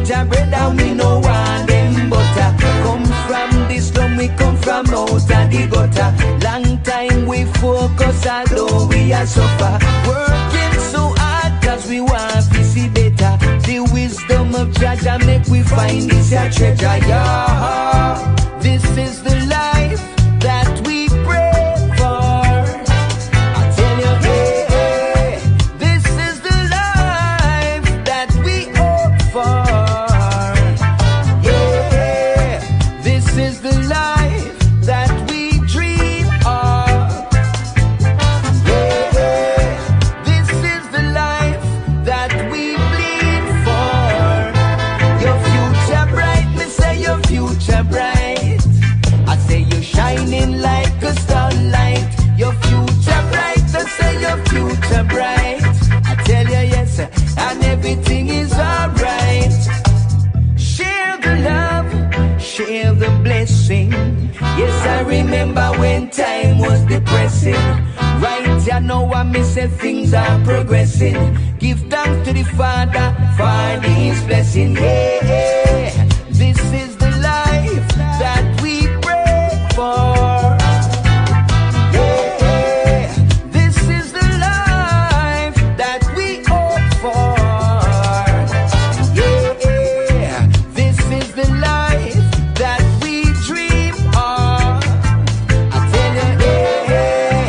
Jah bread and we no want them butter. Come from this slum, we come from out of the gutter. Long time we focus, although we are suffer. Working so hard cause we want to see better. The wisdom of Jah Jah make we find this a treasure. Yeah, this is the life that we pray for. I tell you, hey, hey, this is the life that we hope for. Yeah, this is the life that we dream of. Yeah, this is the life that we bleed for. Your future bright, me say your future bright. I say you're shining like a starlight. Your future bright, I say your future bright. I tell you yes, and everything is alright. Share the love, share the blessing. Yes, I remember when time was depressing. Right here now I may say things are progressing. Give thanks to the Father for His blessing. Yeah, this is the life that we pray for. Yeah, this is the life that we hope for. Yeah, this is the life that we dream of. I tell you, yeah,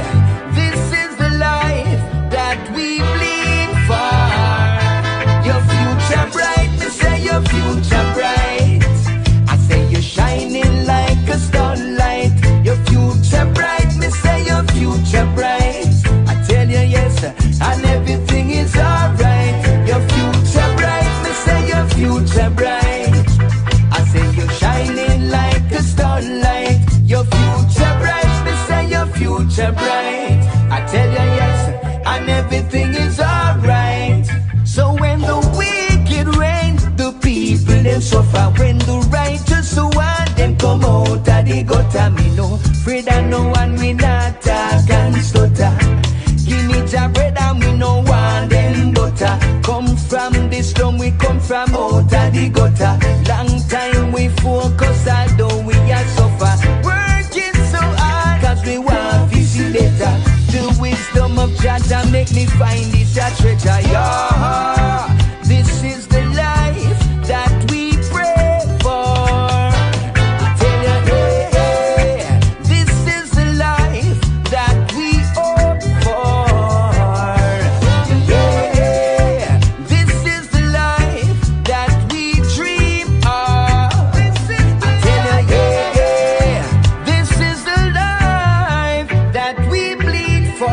this is the life that we bleed for. Your future bright, me say your future bright. I say you're shining like a starlight. Your future bright, me say your future bright. I tell you yes, and everything is alright. Your future bright, me say your future bright. I say you're shining like a starlight. Your future bright, me say your future bright. I tell you yes, and everything is alright. So when the wicked reign, the people them suffer. When the righteous want them come out of the gutter, me no afraid of no one, me not talk and stutter. Give me Jah bread and we no want them butter. Come from this slum, we come from out of the gutter. Long time we focus, although we are suffer. Working so hard cause we want to see better. The wisdom of Jah Jah make me find this a treasure. Yeah, this is the life that we pray for. I tell you, hey, hey, this is the life that we hope for. Yeah, this is the life that we dream of. I tell you, yeah, this is the life that we bleed for.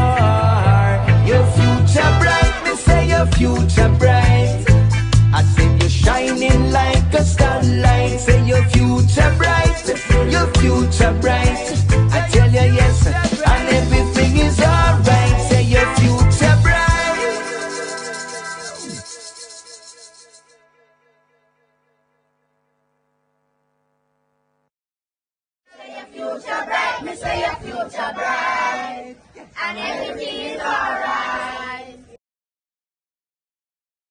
Your future bright, me say your future bright. I say you're shining like a starlight. Say your future bright, your future bright. I tell you yes, and everything is alright. Say your future bright. Say your future bright, me say your future bright, and everything is alright.